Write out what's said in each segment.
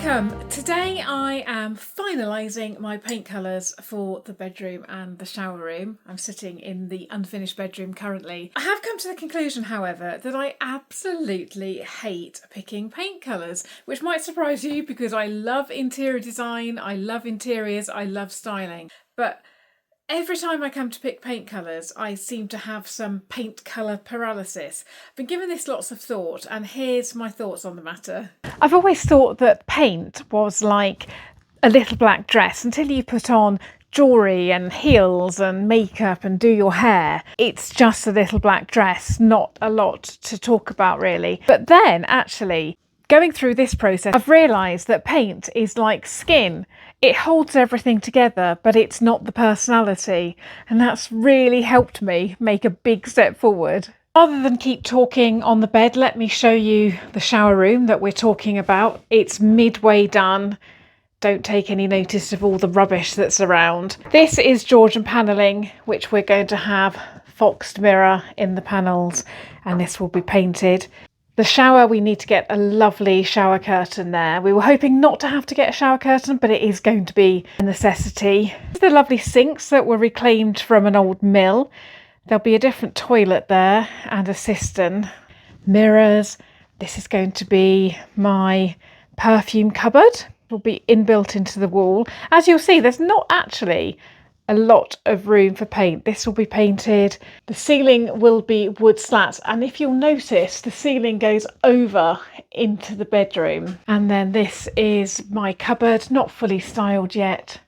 Welcome! Today I am finalising my paint colours for the bedroom and the shower room. I'm sitting in the unfinished bedroom currently. I have come to the conclusion, however, that I absolutely hate picking paint colours, which might surprise you because I love interior design, I love interiors, I love styling. But every time I come to pick paint colours, I seem to have some paint colour paralysis. I've been giving this lots of thought, and here's my thoughts on the matter. I've always thought that paint was like a little black dress until you put on jewellery and heels and makeup and do your hair. It's just a little black dress, not a lot to talk about really. But then actually, going through this process, I've realised that paint is like skin. It holds everything together, but it's not the personality. And that's really helped me make a big step forward. Rather than keep talking on the bed, let me show you the shower room that we're talking about. It's midway done. Don't take any notice of all the rubbish that's around. This is Georgian panelling, which we're going to have foxed mirror in the panels, and this will be painted. The shower, we need to get a lovely shower curtain there. We were hoping not to have to get a shower curtain, but it is going to be a necessity. The lovely sinks that were reclaimed from an old mill. There'll be a different toilet there and a cistern. Mirrors. This is going to be my perfume cupboard. It will be inbuilt into the wall. As you'll see, there's not actually a lot of room for paint. This will be painted. The ceiling will be wood slats, and if you'll notice, the ceiling goes over into the bedroom. And then this is my cupboard, not fully styled yet,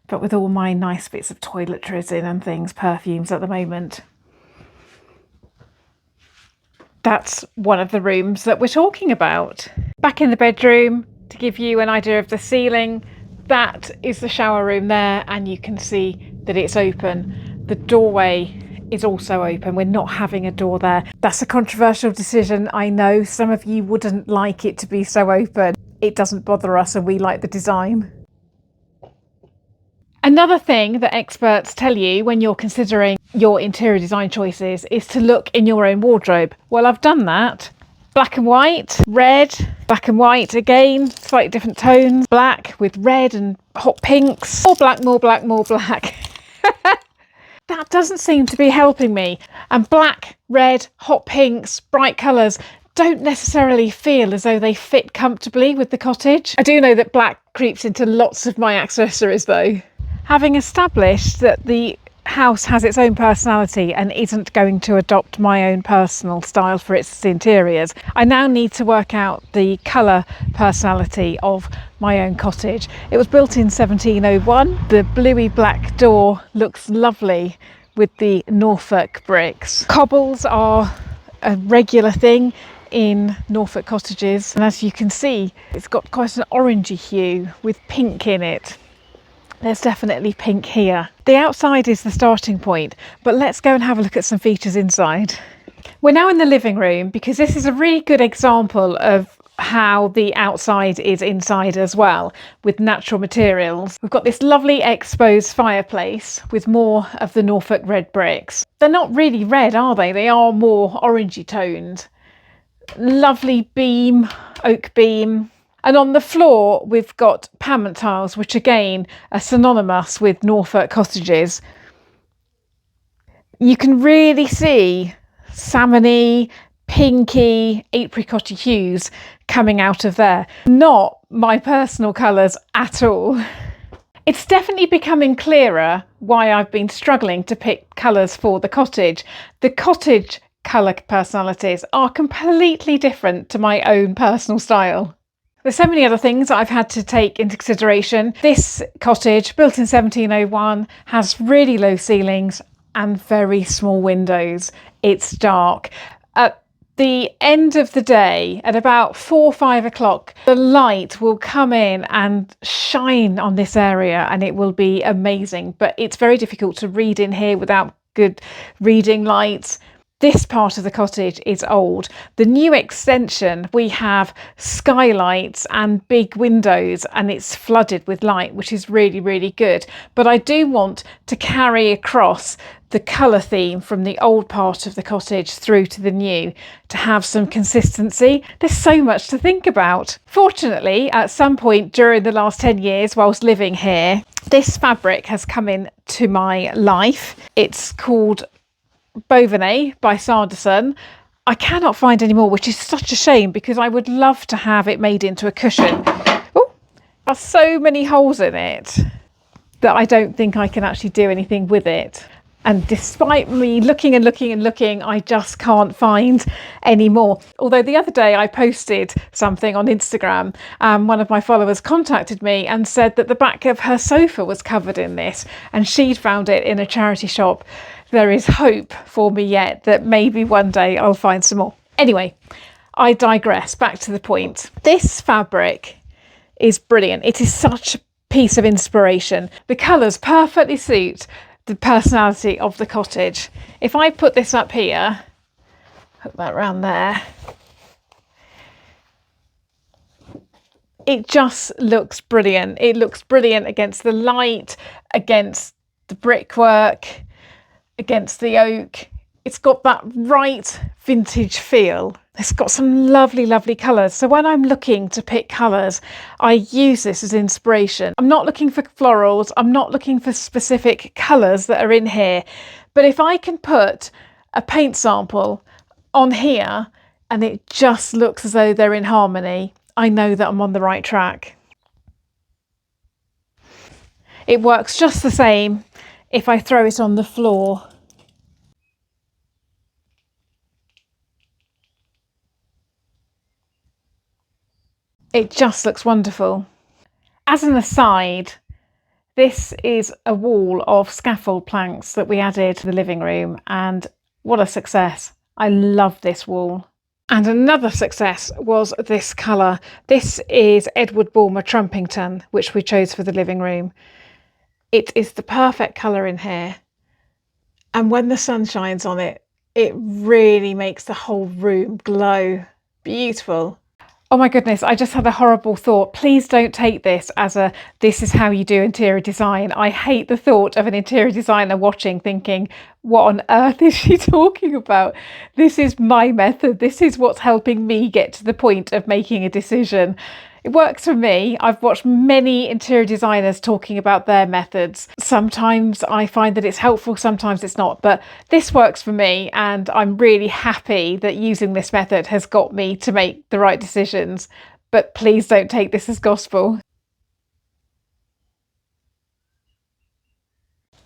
but with all my nice bits of toiletries in and things, perfumes at the moment. That's one of the rooms that we're talking about. Back in the bedroom, to give you an idea of the ceiling, that is the shower room there, and you can see that it's open. The doorway is also open. We're not having a door there. That's a controversial decision. I know some of you wouldn't like it to be so open. It doesn't bother us, and we like the design. Another thing that experts tell you when you're considering your interior design choices is to look in your own wardrobe. Well, I've done that. Black and white, red, black and white again, slightly different tones, black with red and hot pinks, more black, more black, more black. That doesn't seem to be helping me. And black, red, hot pinks, bright colours don't necessarily feel as though they fit comfortably with the cottage. I do know that black creeps into lots of my accessories though. Having established that the house has its own personality and isn't going to adopt my own personal style for its interiors, I now need to work out the colour personality of my own cottage. It was built in 1701. The bluey black door looks lovely with the Norfolk bricks. Cobbles are a regular thing in Norfolk cottages, and as you can see, it's got quite an orangey hue with pink in it. There's definitely pink here. The outside is the starting point, but let's go and have a look at some features inside. We're now in the living room because this is a really good example of how the outside is inside as well, with natural materials. We've got this lovely exposed fireplace with more of the Norfolk red bricks. They're not really red, are they? They are more orangey toned. Lovely beam, oak beam. And on the floor, we've got pavement tiles, which again are synonymous with Norfolk cottages. You can really see salmony, pinky, apricot-y hues coming out of there. Not my personal colours at all. It's definitely becoming clearer why I've been struggling to pick colours for the cottage. The cottage colour personalities are completely different to my own personal style. There's so many other things that I've had to take into consideration. This cottage, built in 1701, has really low ceilings and very small windows. It's dark. At the end of the day, at about 4 or 5 o'clock, the light will come in and shine on this area and it will be amazing. But it's very difficult to read in here without good reading lights. This part of the cottage is old. The new extension, we have skylights and big windows and it's flooded with light, which is really, really good. But I do want to carry across the colour theme from the old part of the cottage through to the new to have some consistency. There's so much to think about. Fortunately, at some point during the last 10 years whilst living here, this fabric has come into my life. It's called Beauvenet by Sanderson. I cannot find any more, which is such a shame because I would love to have it made into a cushion. Oh, there's so many holes in it that I don't think I can actually do anything with it. And despite me looking and looking and looking, I just can't find any more. Although the other day I posted something on Instagram and one of my followers contacted me and said that the back of her sofa was covered in this and she'd found it in a charity shop. There is hope for me yet that maybe one day I'll find some more. Anyway, I digress. Back to the point. This fabric is brilliant. It is such a piece of inspiration. The colours perfectly suit the personality of the cottage. If I put this up here, hook that around there, it just looks brilliant. It looks brilliant against the light, against the brickwork, against the oak. It's got that right vintage feel. It's got some lovely, lovely colours. So when I'm looking to pick colours, I use this as inspiration. I'm not looking for florals. I'm not looking for specific colours that are in here. But if I can put a paint sample on here and it just looks as though they're in harmony, I know that I'm on the right track. It works just the same if I throw it on the floor. It just looks wonderful. As an aside, this is a wall of scaffold planks that we added to the living room, and what a success. I love this wall. And another success was this colour. This is Edward Bulmer Trumpington, which we chose for the living room. It is the perfect colour in here. And when the sun shines on it, it really makes the whole room glow. Beautiful. Oh my goodness, I just had a horrible thought. Please don't take this as this is how you do interior design. I hate the thought of an interior designer watching thinking, what on earth is she talking about? This is my method. This is what's helping me get to the point of making a decision. It works for me. I've watched many interior designers talking about their methods. Sometimes I find that it's helpful, sometimes it's not, but this works for me and I'm really happy that using this method has got me to make the right decisions. But please don't take this as gospel.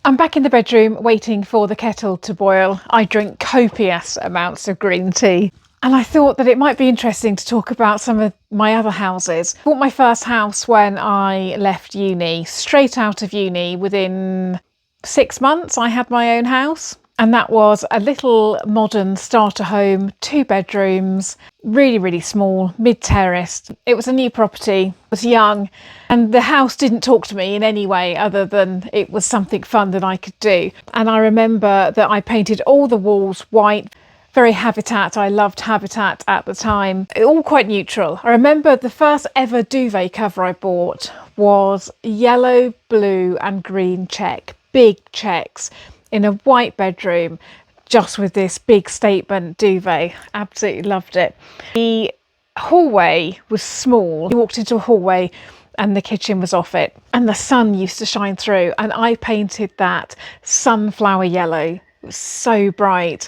I'm back in the bedroom waiting for the kettle to boil. I drink copious amounts of green tea. And I thought that it might be interesting to talk about some of my other houses. I bought my first house when I left uni. Straight out of uni, within 6 months, I had my own house. And that was a little modern starter home, 2 bedrooms, really, really small, mid-terraced. It was a new property, was young, and the house didn't talk to me in any way other than it was something fun that I could do. And I remember that I painted all the walls white. Very Habitat. I loved Habitat at the time. All quite neutral. I remember the first ever duvet cover I bought was yellow, blue and green check. Big checks in a white bedroom, just with this big statement duvet. Absolutely loved it. The hallway was small. You walked into a hallway and the kitchen was off it and the sun used to shine through, and I painted that sunflower yellow. It was so bright.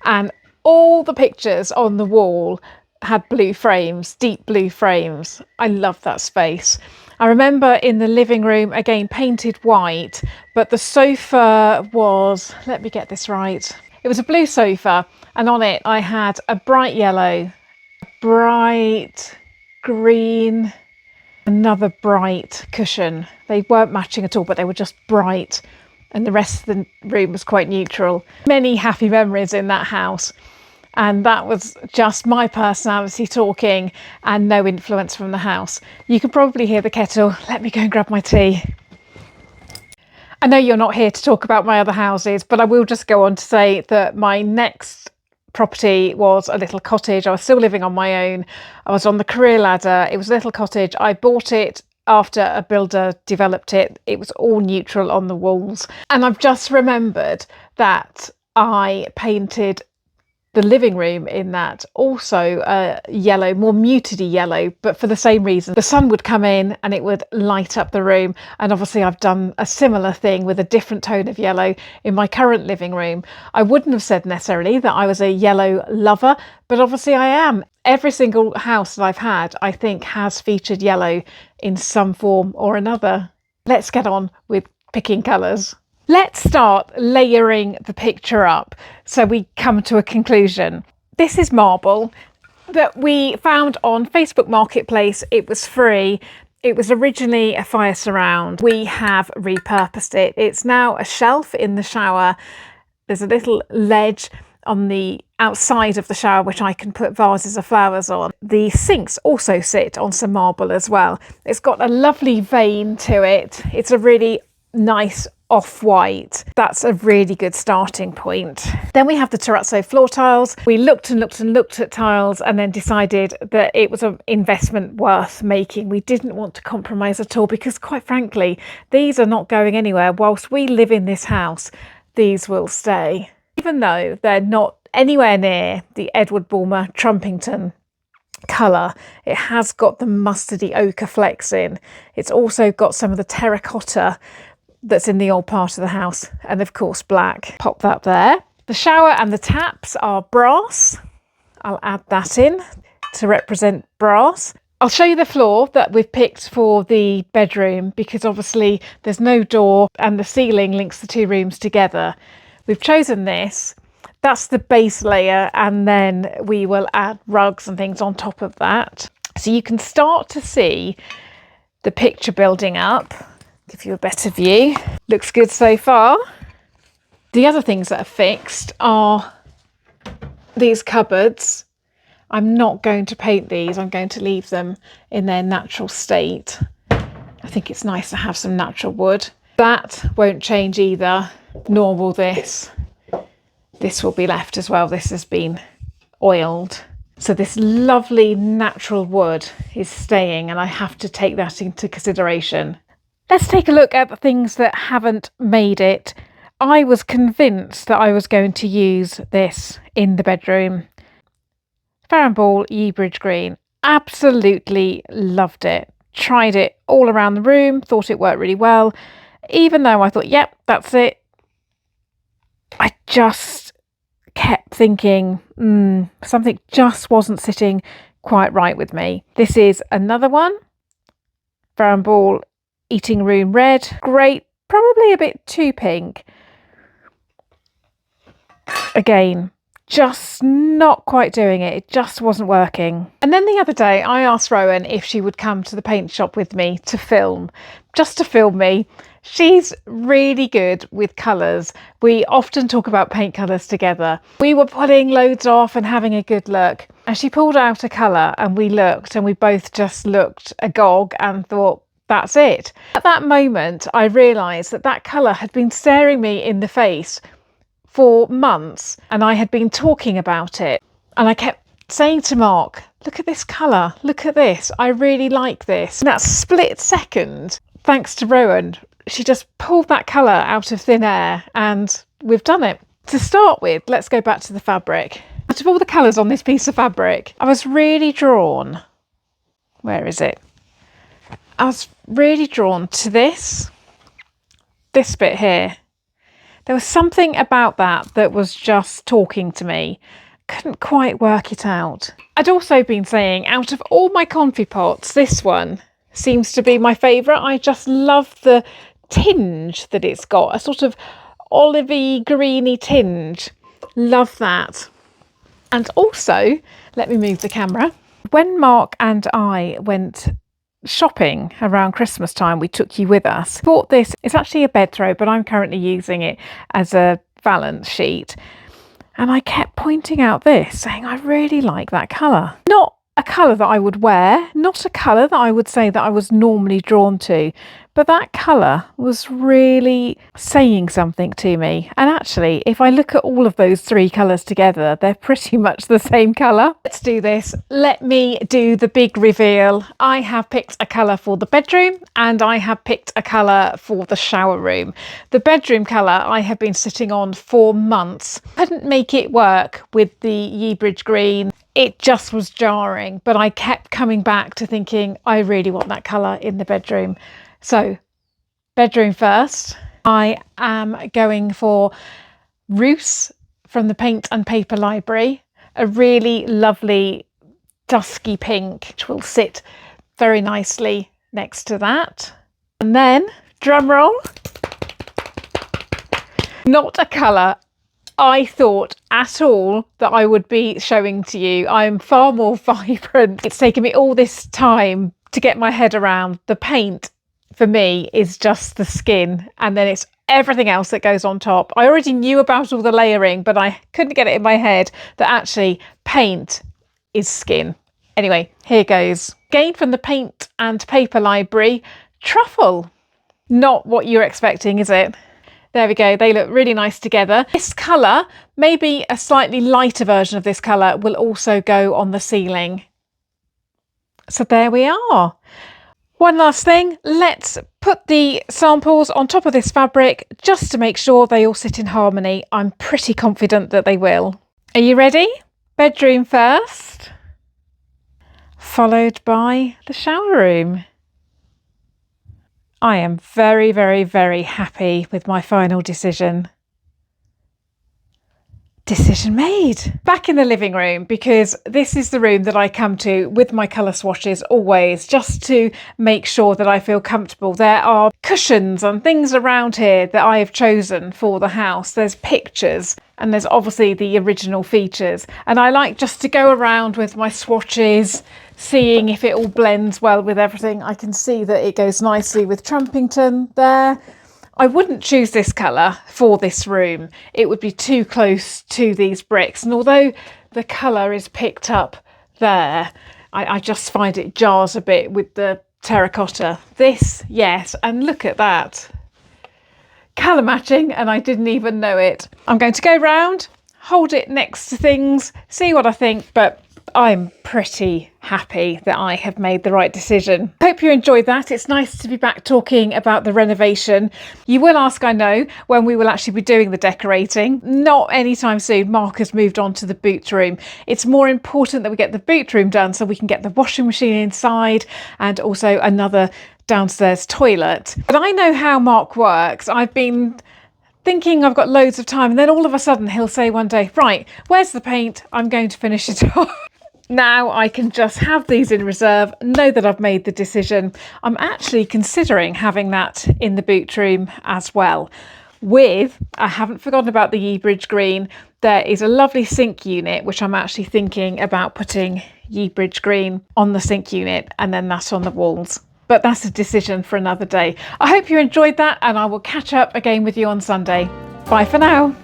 And all the pictures on the wall had blue frames, deep blue frames. I love that space. I remember in the living room, again, painted white, but the sofa was, let me get this right. It was a blue sofa, and on it I had a bright yellow, a bright green, another bright cushion. They weren't matching at all, but they were just bright. And the rest of the room was quite neutral. Many happy memories in that house. And that was just my personality talking and no influence from the house. You can probably hear the kettle. Let me go and grab my tea. I know you're not here to talk about my other houses, but I will just go on to say that my next property was a little cottage. I was still living on my own. I was on the career ladder. It was a little cottage. I bought it after a builder developed it. It was all neutral on the walls. And I've just remembered that I painted the living room in that also yellow, more muted yellow, but for the same reason. The sun would come in and it would light up the room. And obviously I've done a similar thing with a different tone of yellow in my current living room. I wouldn't have said necessarily that I was a yellow lover, but obviously I am. Every single house that I've had, I think, has featured yellow in some form or another. Let's get on with picking colours. Let's start layering the picture up so we come to a conclusion. This is marble that we found on Facebook Marketplace. It was free. It was originally a fire surround. We have repurposed it. It's now a shelf in the shower. There's a little ledge on the outside of the shower which I can put vases of flowers on. The sinks also sit on some marble as well. It's got a lovely vein to it. It's a really nice off-white. That's a really good starting point. Then we have the terrazzo floor tiles. We looked and looked and looked at tiles and then decided that it was an investment worth making. We didn't want to compromise at all because, quite frankly, these are not going anywhere. Whilst we live in this house, these will stay. Even though they're not anywhere near the Edward Bulmer Trumpington colour, it has got the mustardy ochre flecks in. It's also got some of the terracotta that's in the old part of the house, and of course black. Pop that there. The shower and the taps are brass. I'll add that in to represent brass. I'll show you the floor that we've picked for the bedroom because obviously there's no door and the ceiling links the two rooms together. We've chosen this. That's the base layer, and then we will add rugs and things on top of that. So you can start to see the picture building up. Give you a better view. Looks good so far. The other things that are fixed are these cupboards. I'm not going to paint these. I'm going to leave them in their natural state. I think it's nice to have some natural wood. That won't change either, nor will this. This will be left as well. This has been oiled. So this lovely natural wood is staying, and I have to take that into consideration. Let's take a look at the things that haven't made it. I was convinced that I was going to use this in the bedroom. Farrow & Ball Yeebridge Green. Absolutely loved it. Tried it all around the room. Thought it worked really well. Even though I thought, yep, that's it. I just kept thinking, something just wasn't sitting quite right with me. This is another one. Farrow & Ball Eating Room Red. Great, probably a bit too pink. Again, just not quite doing it. It just wasn't working. And then the other day I asked Rowan if she would come to the paint shop with me to film, just to film me. She's really good with colours. We often talk about paint colours together. We were pulling loads off and having a good look, and she pulled out a colour and we looked, and we both just looked agog and thought, that's it. At that moment, I realised that that colour had been staring me in the face for months, and I had been talking about it. And I kept saying to Mark, look at this colour, look at this, I really like this. In that split second, thanks to Rowan, she just pulled that colour out of thin air, and we've done it. To start with, let's go back to the fabric. Out of all the colours on this piece of fabric, I was really drawn, where is it? I was really drawn to this bit here. There was something about that was just talking to me. Couldn't quite work it out. I'd also been saying, out of all my confit pots, this one seems to be my favourite. I just love the tinge that it's got, a sort of olivey, greeny tinge. Love that. And also, let me move the camera. When Mark and I went shopping around Christmas time, we took you with us. Bought this. It's actually a bed throw, but I'm currently using it as a valance sheet. And I kept pointing out this, saying I really like that colour. Not a colour that I would wear, not a colour that I would say that I was normally drawn to, but that colour was really saying something to me. And actually, if I look at all of those three colours together, they're pretty much the same colour. Let's do this. Let me do the big reveal. I have picked a colour for the bedroom and I have picked a colour for the shower room. The bedroom colour I have been sitting on for months. Couldn't make it work with the Yeebridge green. It just was jarring, but I kept coming back to thinking, I really want that colour in the bedroom. So, bedroom first. I am going for Roos from the Paint and Paper Library, a really lovely dusky pink, which will sit very nicely next to that. And then, drum roll, not a colour I thought at all that I would be showing to you. I'm far more vibrant. It's taken me all this time to get my head around. The paint for me is just the skin, and then it's everything else that goes on top. I already knew about all the layering, but I couldn't get it in my head that actually paint is skin. Anyway, here goes. Again from the Paint and Paper Library, Truffle. Not what you're expecting, is it? There we go, they look really nice together. This colour, maybe a slightly lighter version of this colour, will also go on the ceiling. So there we are. One last thing, let's put the samples on top of this fabric just to make sure they all sit in harmony. I'm pretty confident that they will. Are you ready? Bedroom first, followed by the shower room. I am very, very, very happy with my final decision. Decision made. Back in the living room, because this is the room that I come to with my colour swatches always, just to make sure that I feel comfortable. There are cushions and things around here that I have chosen for the house. There's pictures and there's obviously the original features. And I like just to go around with my swatches, seeing if it all blends well with everything. I can see that it goes nicely with Trumpington there. I wouldn't choose this colour for this room. It would be too close to these bricks. And although the colour is picked up there, I just find it jars a bit with the terracotta. This, yes, and look at that. Colour matching, and I didn't even know it. I'm going to go round, hold it next to things, see what I think, but I'm pretty happy that I have made the right decision. Hope you enjoyed that. It's nice to be back talking about the renovation. You will ask, I know, when we will actually be doing the decorating. Not anytime soon. Mark has moved on to the boot room. It's more important that we get the boot room done so we can get the washing machine inside and also another downstairs toilet. But I know how Mark works. I've been thinking I've got loads of time, and then all of a sudden he'll say one day, right, where's the paint? I'm going to finish it off. Now I can just have these in reserve, know that I've made the decision. I'm actually considering having that in the boot room as well. I haven't forgotten about the Yeebridge green. There is a lovely sink unit, which I'm actually thinking about putting Yeebridge green on the sink unit and then that on the walls. But that's a decision for another day. I hope you enjoyed that, and I will catch up again with you on Sunday. Bye for now.